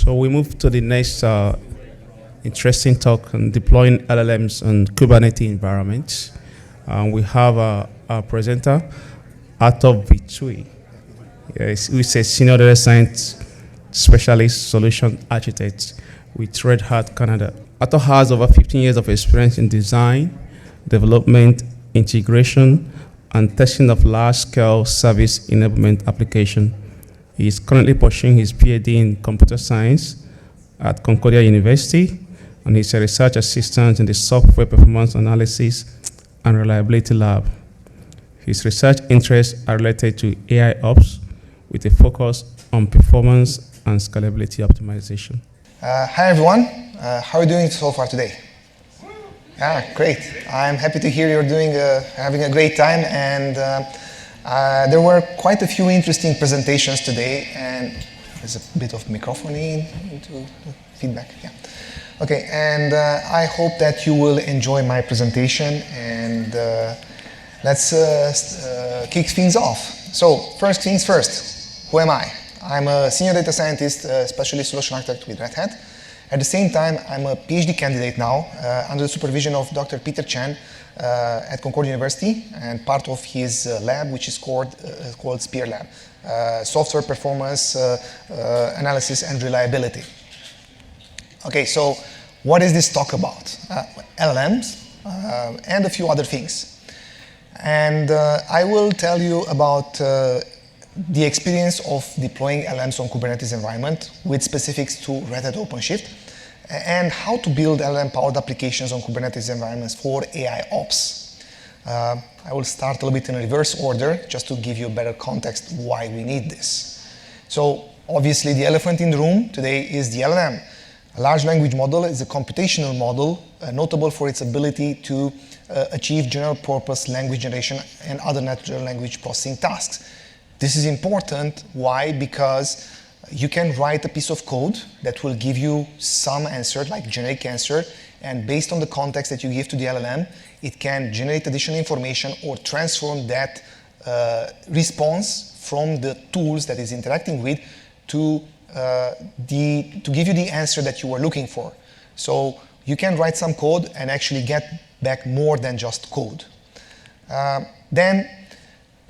So we move to the next interesting talk on deploying LLMs on Kubernetes environments. We have our presenter, Arthur Vitui. Yes, who is a senior data science specialist solution architect with Red Hat Canada. Arthur has over 15 years of experience in design, development, integration, and testing of large-scale service enablement application. He is currently pursuing his PhD in computer science at Concordia University, and he's a research assistant in the software performance analysis and reliability lab. His research interests are related to AI ops with a focus on performance and scalability optimization. Hi everyone, how are you doing so far today? Yeah, great. I'm happy to hear you're having a great time, and there were quite a few interesting presentations today, and there's a bit of microphone into feedback. Yeah. Okay, and I hope that you will enjoy my presentation, and let's kick things off. So, first things first, who am I? I'm a senior data scientist, specialist solution architect with Red Hat. At the same time, I'm a PhD candidate now under the supervision of Dr. Peter Chan at Concordia University, and part of his lab, which is called SPEAR Lab, Software Performance Analysis and Reliability. Okay, so what is this talk about? LLMs and a few other things. And I will tell you about the experience of deploying LLMs on Kubernetes environment with specifics to Red Hat OpenShift, and how to build LLM-powered applications on Kubernetes environments for AI ops. I will start a little bit in reverse order, just to give you a better context why we need this. So obviously the elephant in the room today is the LLM. A large language model is a computational model notable for its ability to achieve general purpose language generation and other natural language processing tasks. This is important. Why? Because you can write a piece of code that will give you some answer, like generic answer, and based on the context that you give to the LLM, it can generate additional information or transform that response from the tools that it's interacting with to give you the answer that you were looking for. So you can write some code and actually get back more than just code. Then,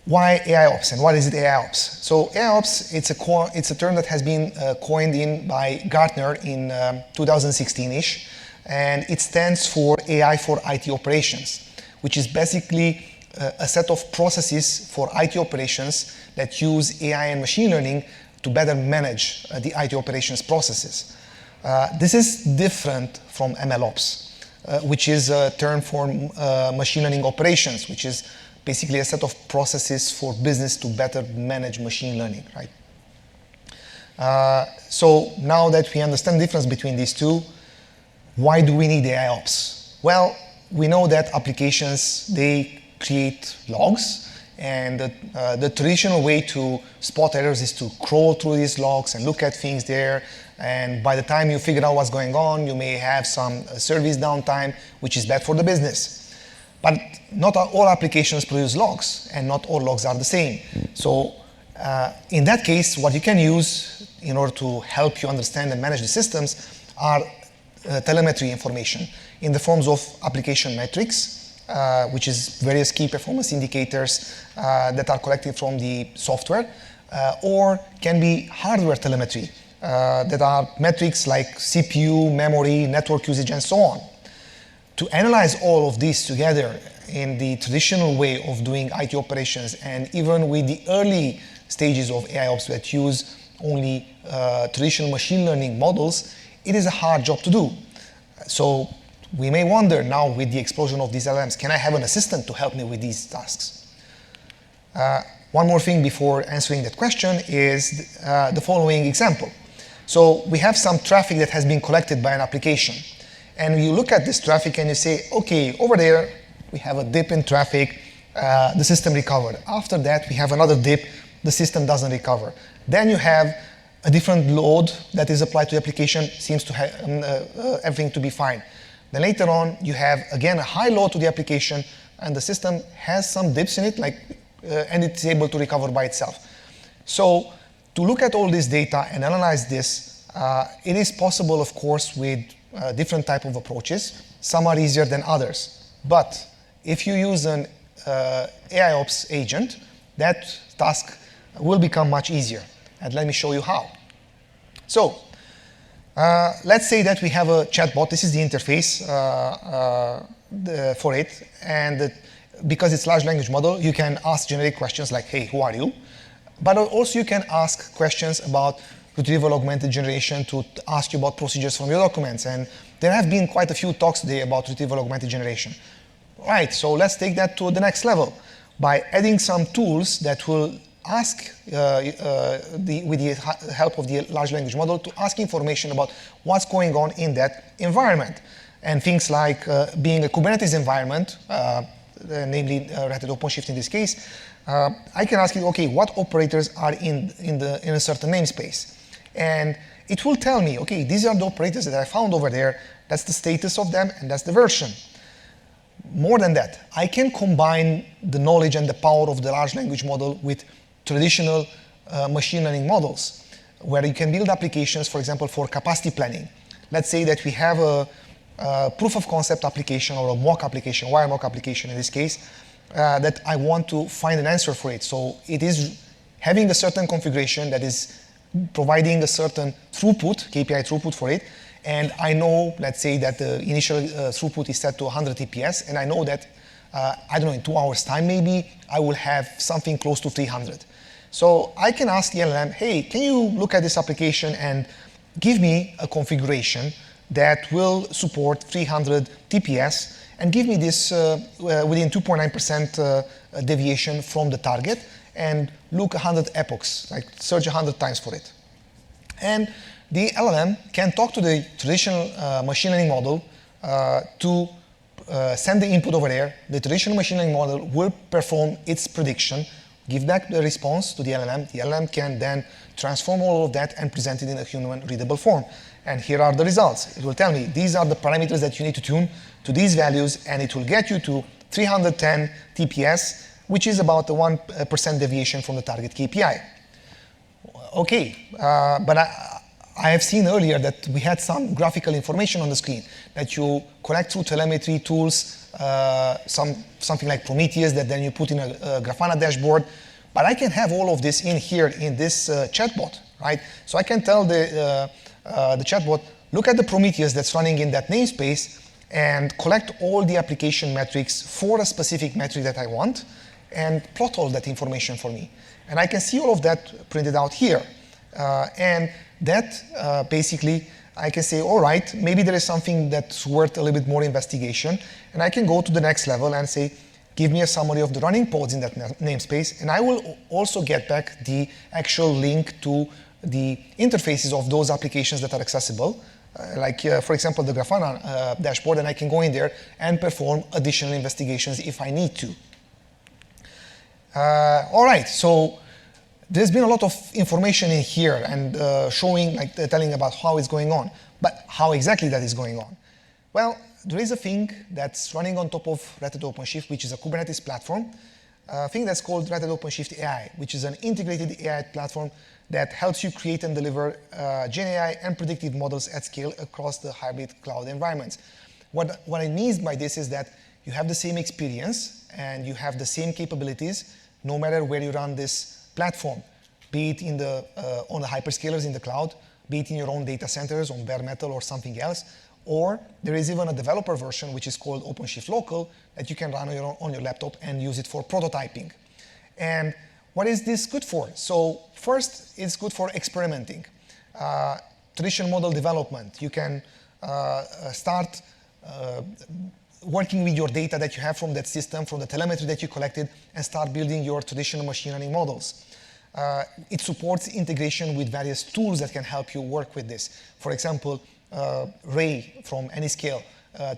why AIOps, and what is it AIOps? So AIOps, it's a term that has been coined in by Gartner in 2016-ish, and it stands for AI for IT operations, which is basically a set of processes for IT operations that use AI and machine learning to better manage the IT operations processes. This is different from MLOps, which is a term for machine learning operations, which is basically a set of processes for business to better manage machine learning, right? So now that we understand the difference between these two, why do we need AIOps? Well, we know that applications, they create logs, and the traditional way to spot errors is to crawl through these logs and look at things there, and by the time you figure out what's going on, you may have some service downtime, which is bad for the business. But not all applications produce logs, and not all logs are the same. So in that case, what you can use in order to help you understand and manage the systems are telemetry information in the forms of application metrics, which is various key performance indicators that are collected from the software, or can be hardware telemetry that are metrics like CPU, memory, network usage, and so on. To analyze all of these together in the traditional way of doing IT operations, and even with the early stages of AIOps that use only traditional machine learning models, it is a hard job to do. So we may wonder now, with the explosion of these LLMs, can I have an assistant to help me with these tasks? One more thing before answering that question is the following example. So we have some traffic that has been collected by an application. And you look at this traffic and you say, okay, over there, we have a dip in traffic, the system recovered. After that, we have another dip, the system doesn't recover. Then you have a different load that is applied to the application, seems to have everything to be fine. Then later on, you have, again, a high load to the application, and the system has some dips in it, and it's able to recover by itself. So to look at all this data and analyze this, It is possible, of course, with different type of approaches. Some are easier than others. But if you use an AIOps agent, that task will become much easier. And let me show you how. So let's say that we have a chatbot. This is the interface for it. And because it's large language model, you can ask generic questions like, hey, who are you? But also you can ask questions about retrieval augmented generation to ask you about procedures from your documents. And there have been quite a few talks today about retrieval augmented generation. Right, so let's take that to the next level by adding some tools that will ask, with the help of the large language model, to ask information about what's going on in that environment. And things like being a Kubernetes environment, namely Red Hat OpenShift in this case, I can ask it, okay, what operators are in a certain namespace? And it will tell me, okay, these are the operators that I found over there, that's the status of them, and that's the version. More than that, I can combine the knowledge and the power of the large language model with traditional machine learning models, where you can build applications, for example, for capacity planning. Let's say that we have a proof of concept application or a mock application, wire mock application in this case, that I want to find an answer for it. So it is having a certain configuration that is providing a certain throughput, KPI throughput for it, and I know, let's say that the initial throughput is set to 100 TPS, and I know that, I don't know, in 2 hours time maybe, I will have something close to 300. So I can ask the LLM, hey, can you look at this application and give me a configuration that will support 300 TPS and give me this within 2.9% deviation from the target and look 100 epochs, like search 100 times for it. And the LLM can talk to the traditional machine learning model to send the input over there. The traditional machine learning model will perform its prediction, give back the response to the LLM. The LLM can then transform all of that and present it in a human-readable form. And here are the results. It will tell me these are the parameters that you need to tune to these values, and it will get you to 310 TPS, which is about a 1% deviation from the target KPI. Okay, but I have seen earlier that we had some graphical information on the screen that you collect through telemetry tools, something like Prometheus that then you put in a Grafana dashboard. But I can have all of this in here in this chatbot, right? So I can tell the chatbot, look at the Prometheus that's running in that namespace and collect all the application metrics for a specific metric that I want and plot all that information for me. And I can see all of that printed out here. And that basically, I can say, all right, maybe there is something that's worth a little bit more investigation. And I can go to the next level and say, give me a summary of the running pods in that namespace. And I will also get back the actual link to the interfaces of those applications that are accessible. Like, for example, the Grafana dashboard, and I can go in there and perform additional investigations if I need to. All right, so there's been a lot of information in here and showing, like, telling about how it's going on. But how exactly that is going on? Well, there is a thing that's running on top of Red Hat OpenShift, which is a Kubernetes platform, a thing that's called Red Hat OpenShift AI, which is an integrated AI platform that helps you create and deliver GenAI and predictive models at scale across the hybrid cloud environments. What I mean by this is that you have the same experience and you have the same capabilities no matter where you run this platform, be it in on the hyperscalers in the cloud, be it in your own data centers on bare metal or something else, or there is even a developer version which is called OpenShift Local that you can run on your laptop and use it for prototyping. And what is this good for? So first, it's good for experimenting. Traditional model development. You can start working with your data that you have from that system, from the telemetry that you collected, and start building your traditional machine learning models. It supports integration with various tools that can help you work with this. For example, Ray from Anyscale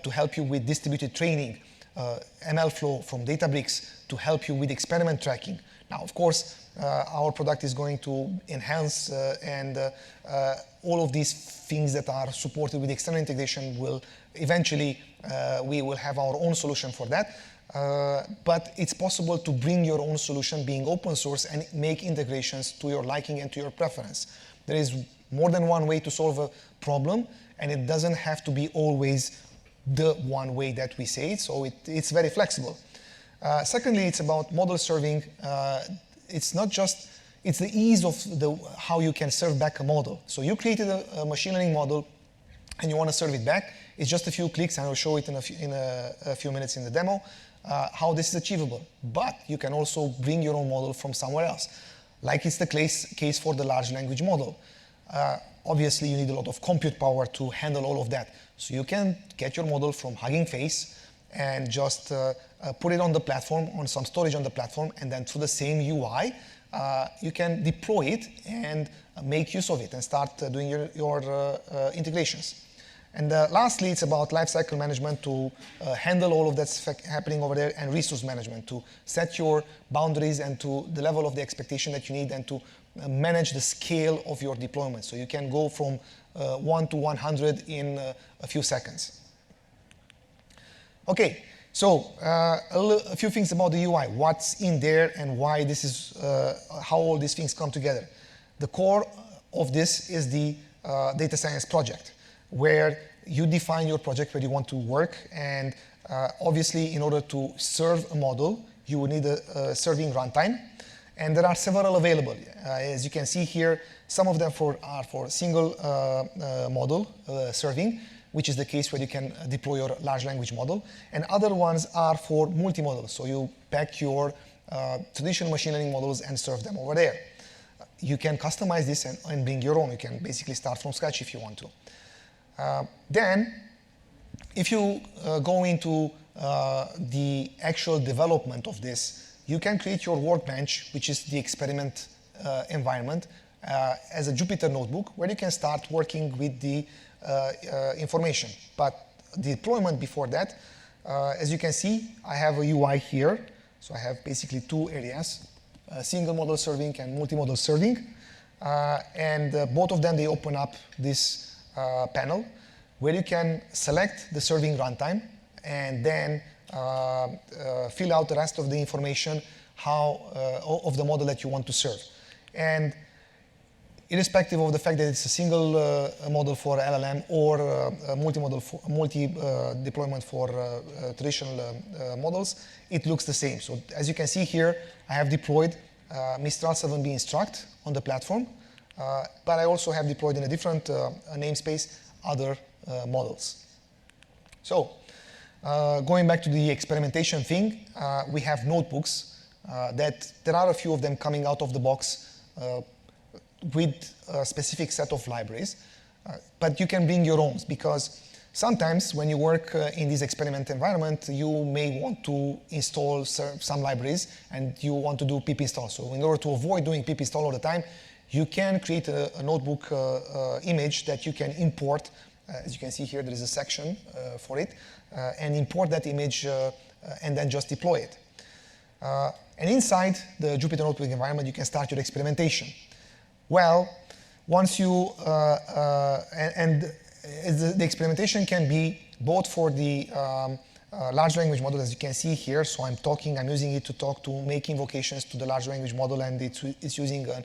to help you with distributed training, MLflow from Databricks to help you with experiment tracking. Now, of course, our product is going to enhance and all of these things that are supported with external integration will eventually, we will have our own solution for that. But it's possible to bring your own solution being open source and make integrations to your liking and to your preference. There is more than one way to solve a problem, and it doesn't have to be always the one way that we say it, so it's very flexible. Secondly, it's about model serving. It's not just, it's the ease of how you can serve back a model. So you created a machine learning model and you want to serve it back. It's just a few clicks, and I'll show it in a few minutes in the demo, how this is achievable. But you can also bring your own model from somewhere else, like it's the case for the large language model. Obviously, you need a lot of compute power to handle all of that. So you can get your model from Hugging Face and just put it on the platform, on some storage on the platform, and then through the same UI, you can deploy it and make use of it and start doing your integrations. And lastly, it's about lifecycle management to handle all of that's happening over there, and resource management to set your boundaries and to the level of the expectation that you need, and to manage the scale of your deployment. So you can go from 1 to 100 in a few seconds. Okay, so a few things about the UI, what's in there and why this is, how all these things come together. The core of this is the data science project, where you define your project where you want to work, and obviously in order to serve a model, you will need a serving runtime, and there are several available. As you can see here, some of them are for single model serving, which is the case where you can deploy your large language model, and other ones are for multimodal, so you pack your traditional machine learning models and serve them over there. You can customize this and bring your own. You can basically start from scratch if you want to. Then, if you go into the actual development of this, you can create your workbench, which is the experiment environment, as a Jupyter notebook, where you can start working with the information. But the deployment before that, as you can see, I have a UI here. So I have basically two areas, single model serving and multimodal serving. And both of them, they open up this panel where you can select the serving runtime and then fill out the rest of the information of the model that you want to serve. And irrespective of the fact that it's a single model for LLM or multi-deployment for traditional models, it looks the same. So as you can see here, I have deployed Mistral 7B Instruct on the platform, but I also have deployed in a different namespace other models. So going back to the experimentation thing, we have notebooks that there are a few of them coming out of the box with a specific set of libraries, but you can bring your own, because sometimes when you work in this experiment environment, you may want to install some libraries and you want to do pip install. So in order to avoid doing pip install all the time, you can create a notebook image that you can import. As you can see here, there is a section for it, and import that image and then just deploy it. And inside the Jupyter Notebook environment, you can start your experimentation. Well, once you, the experimentation can be both for the large language model, as you can see here. So I'm using it to talk, to make invocations to the large language model, and it's using a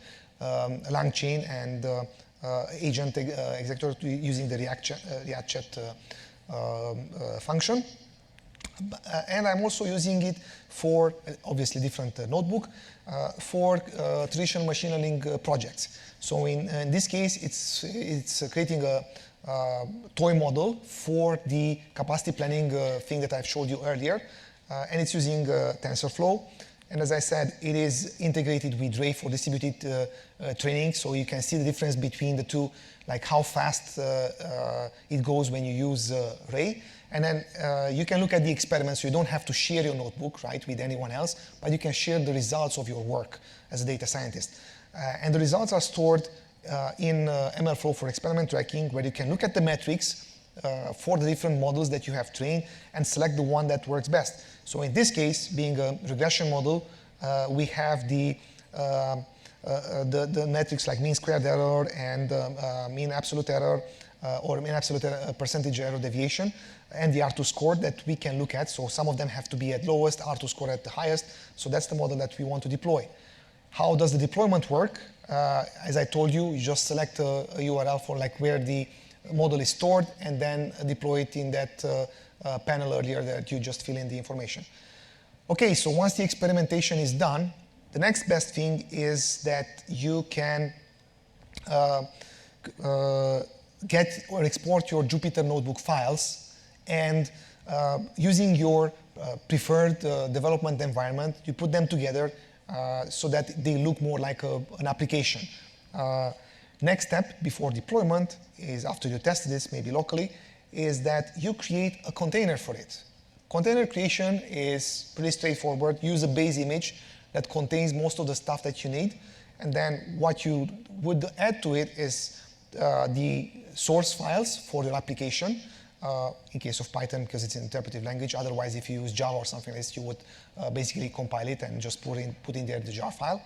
lang chain and agent executor using the React chat function. And I'm also using it for, obviously different notebook, for traditional machine learning projects. So in this case, it's creating a toy model for the capacity planning thing that I've showed you earlier, and it's using TensorFlow. And as I said, it is integrated with Ray for distributed training, so you can see the difference between the two, like how fast it goes when you use Ray. And then you can look at the experiments, so you don't have to share your notebook, right, with anyone else, but you can share the results of your work as a data scientist. And the results are stored in MLflow for experiment tracking, where you can look at the metrics for the different models that you have trained and select the one that works best. So in this case, being a regression model, we have the metrics like mean squared error and mean absolute error, or mean absolute percentage error deviation, and the R2 score that we can look at. So some of them have to be at lowest, R2 score at the highest. So that's the model that we want to deploy. How does the deployment work? As I told you, you just select a URL for like where the model is stored and then deploy it in that panel earlier that you just fill in the information. Okay, so once the experimentation is done, the next best thing is that you can get or export your Jupyter Notebook files, and using your preferred development environment, you put them together so that they look more like an application. Next step before deployment is, after you test this, maybe locally, is that you create a container for it. Container creation is pretty straightforward. Use a base image that contains most of the stuff that you need, and then what you would add to it is the source files for your application, in case of Python because it's an interpretive language. Otherwise, if you use Java or something like this, you would basically compile it and just put in there the jar file.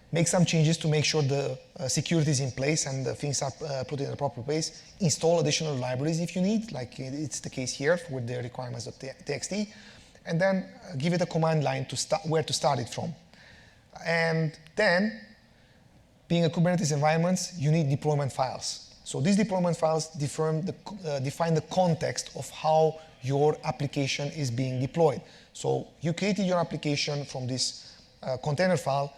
Make some changes to make sure the security is in place and the things are put in the proper place. Install additional libraries if you need, like it's the case here with the requirements of txt, and then give it a command line to start where to start it from. And then, being a Kubernetes environment, you need deployment files. So these deployment files define the context of how your application is being deployed. So you created your application from this container file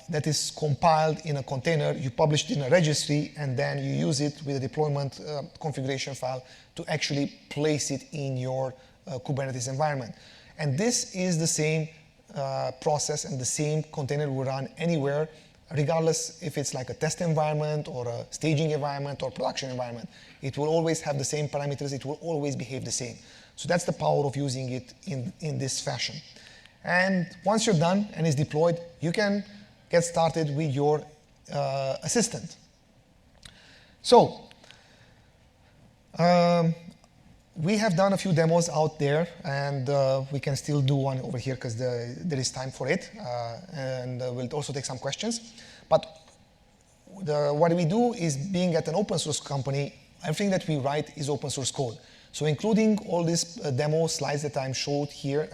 that is compiled in a container, you publish it in a registry, and then you use it with a deployment configuration file to actually place it in your Kubernetes environment. And this is the same process, and the same container will run anywhere, regardless if it's like a test environment or a staging environment or production environment. It will always have the same parameters, it will always behave the same. So that's the power of using it in this fashion. And once you're done and it's deployed, you can get started with your assistant. So, we have done a few demos out there, and we can still do one over here because there is time for it, and we'll also take some questions. But what we do is, being at an open source company, everything that we write is open source code. So including all these demo slides that I showed here,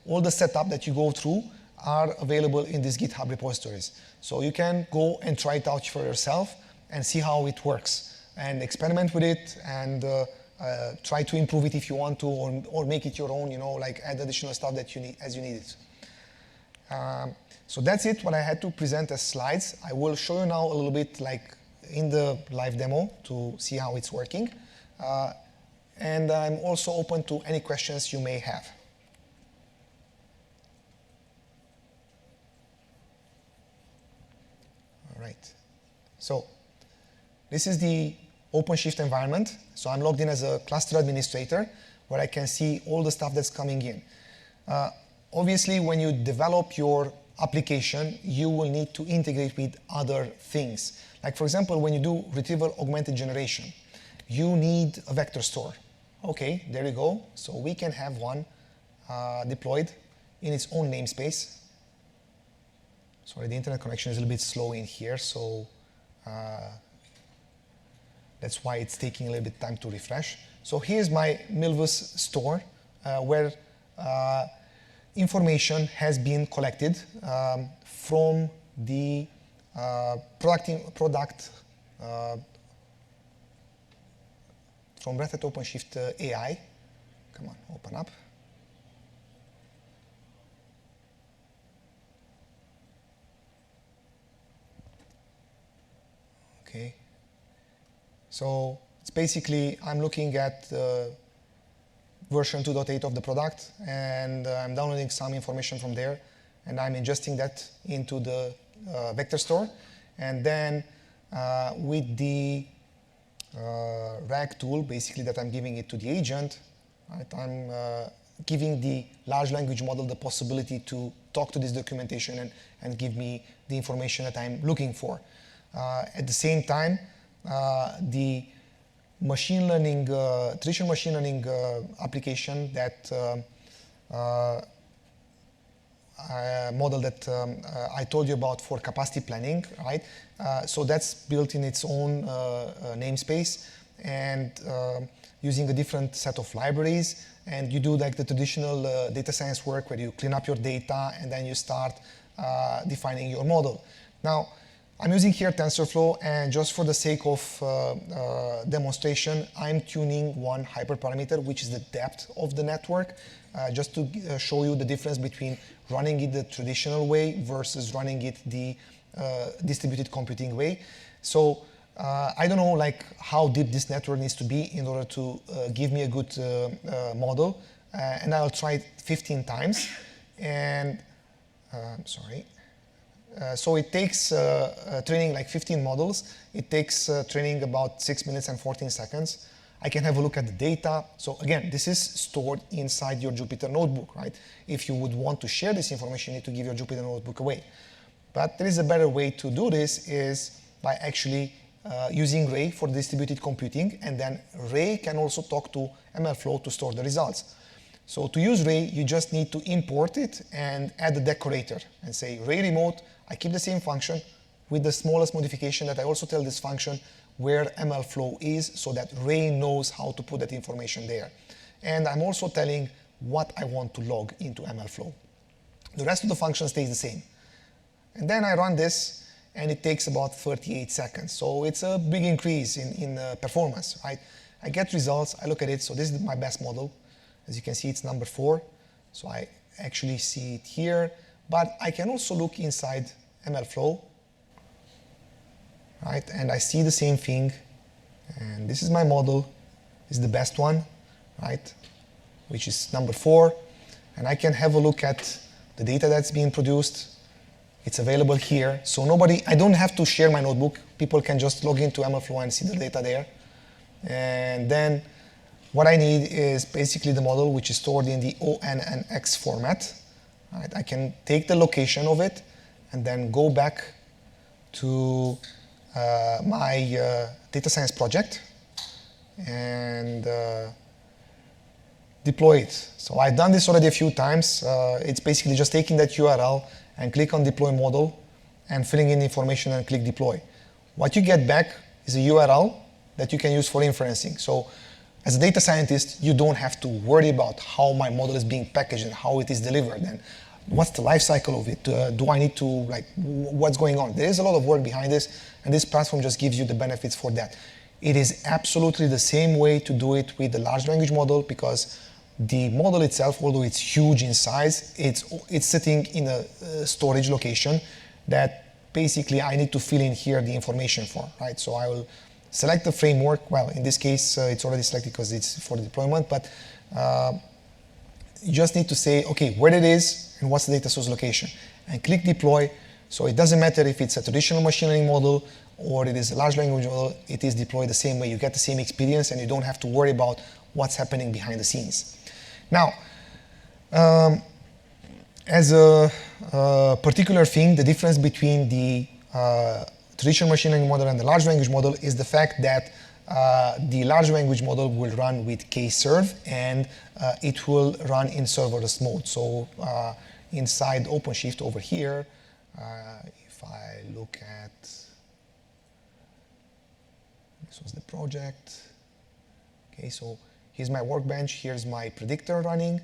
all the setup that you go through are available in these GitHub repositories. So you can go and try it out for yourself and see how it works, and experiment with it, and try to improve it if you want to, or make it your own, like add additional stuff that you need as you need it. So that's it, what I had to present as slides. I will show you now a little bit like in the live demo to see how it's working. And I'm also open to any questions you may have. All right. So this is the OpenShift environment. So I'm logged in as a cluster administrator, where I can see all the stuff that's coming in. Obviously, when you develop your application, you will need to integrate with other things. Like, for example, when you do retrieval augmented generation, you need a vector store. Okay, there you go. So we can have one deployed in its own namespace. Sorry, the internet connection is a little bit slow in here, so that's why it's taking a little bit time to refresh. So here's my Milvus store, where information has been collected from the product from Red Hat OpenShift AI. Come on, open up. Okay. So it's basically, I'm looking at version 2.8 of the product, and I'm downloading some information from there, and I'm ingesting that into the vector store. And then with the RAG tool, basically, that I'm giving it to the agent, right, I'm giving the large language model the possibility to talk to this documentation and give me the information that I'm looking for. At the same time, the machine learning, traditional machine learning application, that model that I told you about for capacity planning, right? So that's built in its own namespace, and using a different set of libraries. And you do like the traditional data science work, where you clean up your data and then you start defining your model. Now, I'm using here TensorFlow, and just for the sake of demonstration, I'm tuning one hyperparameter, which is the depth of the network, just to show you the difference between running it the traditional way versus running it the distributed computing way. So I don't know like how deep this network needs to be in order to give me a good model, and I'll try it 15 times. And sorry. So it takes training like 15 models. It takes training about 6 minutes and 14 seconds. I can have a look at the data. So again, this is stored inside your Jupyter notebook, right? If you would want to share this information, you need to give your Jupyter notebook away. But there is a better way to do this is by actually using Ray for distributed computing, and then Ray can also talk to MLflow to store the results. So to use Ray, you just need to import it and add a decorator and say Ray remote. I keep the same function with the smallest modification that I also tell this function where MLflow is so that Ray knows how to put that information there. And I'm also telling what I want to log into MLflow. The rest of the function stays the same. And then I run this, and it takes about 38 seconds. So it's a big increase in performance, right? I get results, I look at it, so this is my best model. As you can see, it's number 4. So I actually see it here, but I can also look inside MLflow, right? And I see the same thing. And this is my model. This is the best one, right? Which is number 4. And I can have a look at the data that's being produced. It's available here. So I don't have to share my notebook. People can just log into MLflow and see the data there. And then what I need is basically the model, which is stored in the ON and X format. Right? I can take the location of it and then go back to my data science project and deploy it. So I've done this already a few times. It's basically just taking that URL and click on deploy model and filling in information and click deploy. What you get back is a URL that you can use for inferencing. So as a data scientist, you don't have to worry about how my model is being packaged and how it is delivered and what's the life cycle of it. Do I need to, what's going on? There is a lot of work behind this, and this platform just gives you the benefits for that. It is absolutely the same way to do it with the large language model, because the model itself, although it's huge in size, it's sitting in a storage location that basically I need to fill in here the information for, right? So I will select the framework. Well, in this case, it's already selected because it's for the deployment, but you just need to say, okay, where it is and what's the data source location, and click deploy. So it doesn't matter if it's a traditional machine learning model or it is a large language model, it is deployed the same way. You get the same experience and you don't have to worry about what's happening behind the scenes. Now, as a particular thing, the difference between the traditional machine learning model and the large language model is the fact that the large language model will run with K-serve, and it will run in serverless mode. So inside OpenShift over here, if I look at, this was the project. Okay, so here's my workbench, here's my predictor running.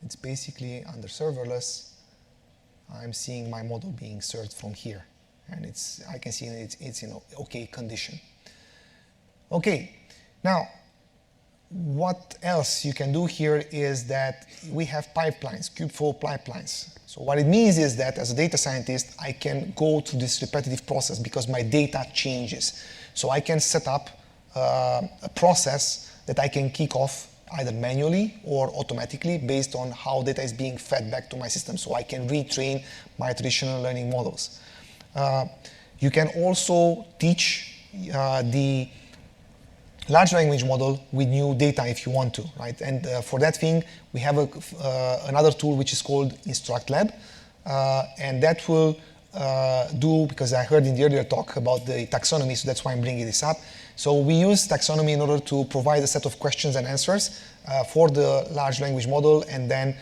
It's basically under serverless. I'm seeing my model being served from here. And I can see it's in okay condition. Okay, now what else you can do here is that we have pipelines, kubeflow pipelines. So what it means is that as a data scientist, I can go through this repetitive process because my data changes. So I can set up a process that I can kick off either manually or automatically based on how data is being fed back to my system. So I can retrain my traditional learning models. You can also teach the large language model with new data if you want to, right? And for that thing, we have another tool which is called InstructLab, and that will do, because I heard in the earlier talk about the taxonomy, so that's why I'm bringing this up. So we use taxonomy in order to provide a set of questions and answers for the large language model, and then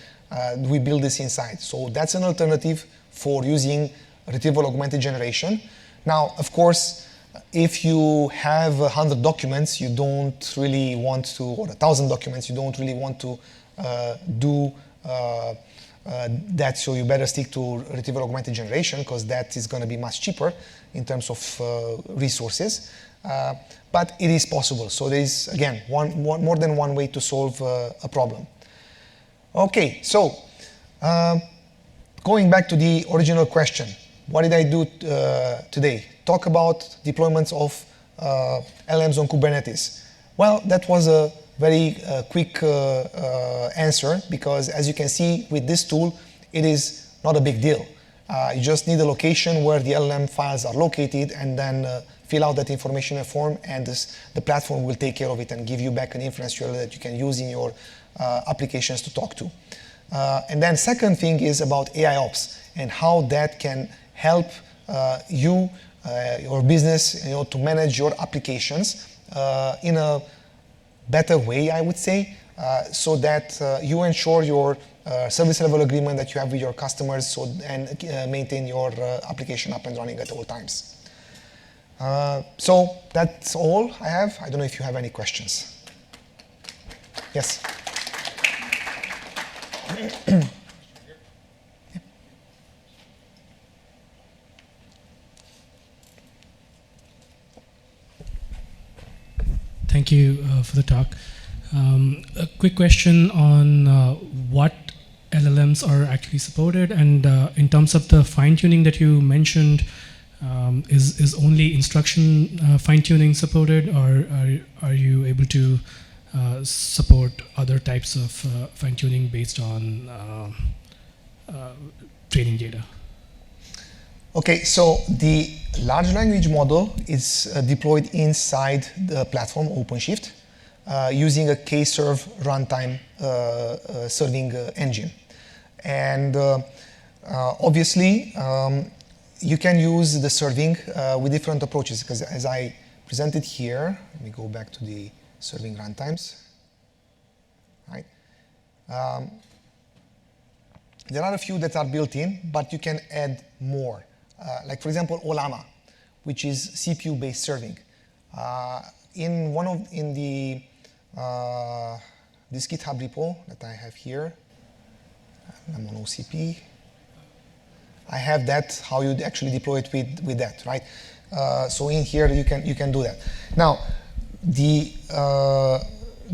we build this inside. So that's an alternative for using retrieval augmented generation. Now, of course, if you have 100 documents, you don't really want to, or 1,000 documents, you don't really want to do that, so you better stick to retrieval augmented generation because that is going to be much cheaper in terms of resources. But it is possible. So there is, again, more than one way to solve a problem. Okay, so going back to the original question, what did I do today? Talk about deployments of LLMs on Kubernetes. Well, that was a very quick answer, because as you can see with this tool, it is not a big deal. You just need a location where the LLM files are located, and then fill out that information in a form, and the platform will take care of it and give you back an inference URL that you can use in your applications to talk to. And then second thing is about AI Ops and how that can help you, your business, to manage your applications in a better way, I would say, so that you ensure your service level agreement that you have with your customers, and maintain your application up and running at all times. So that's all I have. I don't know if you have any questions. Yes? Thank you for the talk. A quick question on what LLMs are actually supported, and in terms of the fine-tuning that you mentioned, is only instruction fine-tuning supported, or are you able to support other types of fine-tuning based on training data? Okay, so the large language model is deployed inside the platform OpenShift using a K-serve runtime serving engine. And obviously, you can use the serving with different approaches, because as I presented here, let me go back to the serving runtimes. Right. There are a few that are built in, but you can add more. Like for example, Olama, which is CPU-based serving. In this GitHub repo that I have here, I'm on OCP. I have that, how you actually deploy it with that, right? So in here you can do that. Now, the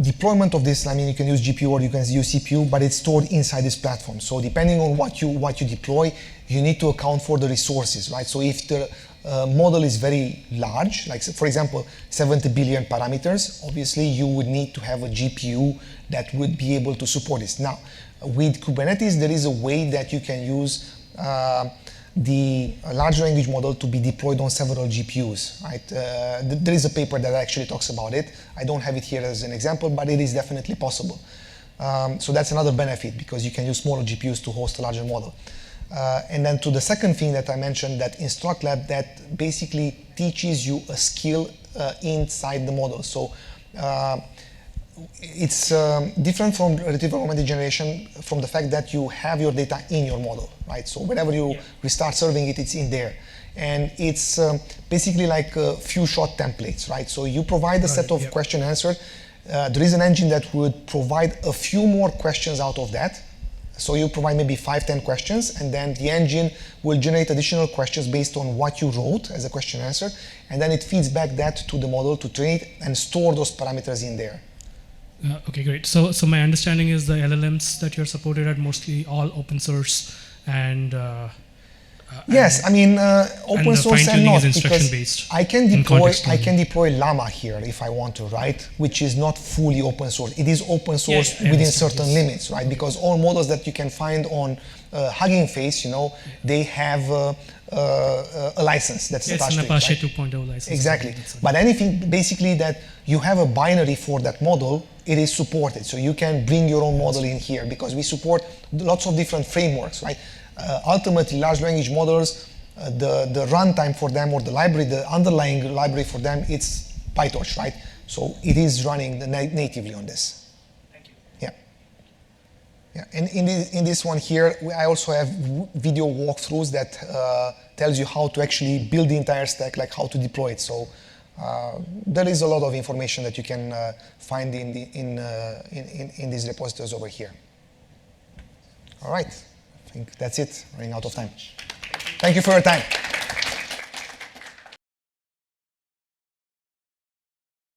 deployment of this, I mean, you can use GPU or you can use CPU, but it's stored inside this platform. So depending on what you deploy, you need to account for the resources, right? So if the model is very large, like for example, 70 billion parameters, obviously you would need to have a GPU that would be able to support this. Now, with Kubernetes, there is a way that you can use the large language model to be deployed on several GPUs, right? There is a paper that actually talks about it. I don't have it here as an example, but it is definitely possible. So that's another benefit, because you can use smaller GPUs to host a larger model. And then to the second thing that I mentioned, that InstructLab, that basically teaches you a skill inside the model. So it's different from retrieval augmented generation from the fact that you have your data in your model, right? So whenever you restart serving it, it's in there. And it's basically like a few shot templates, right? So you provide a set of question answer. There is an engine that would provide a few more questions out of that. So you provide maybe 5-10 questions, and then the engine will generate additional questions based on what you wrote as a question answer, and then it feeds back that to the model to train it and store those parameters in there. Okay, great. So my understanding is the LLMs that you're supported are mostly all open source, and yes, I mean open source and not, because I can deploy Llama here if I want to, right? Which is not fully open source. It is open source within certain limits, right? Because all models that you can find on Hugging Face, they have a license that's attached to it. It's an Apache 2.0 license. Exactly. But anything basically that you have a binary for that model, it is supported. So you can bring your own model in here, because we support lots of different frameworks, right? Ultimately, large language models, the runtime for them, or the library, the underlying library for them, it's PyTorch, right? So it is running natively on this. Thank you. Yeah. Yeah. And in this one here, I also have video walkthroughs that tells you how to actually build the entire stack, like how to deploy it. So there is a lot of information that you can find in these repositories over here. All right. I think that's it, running out of time. Thank you for your time.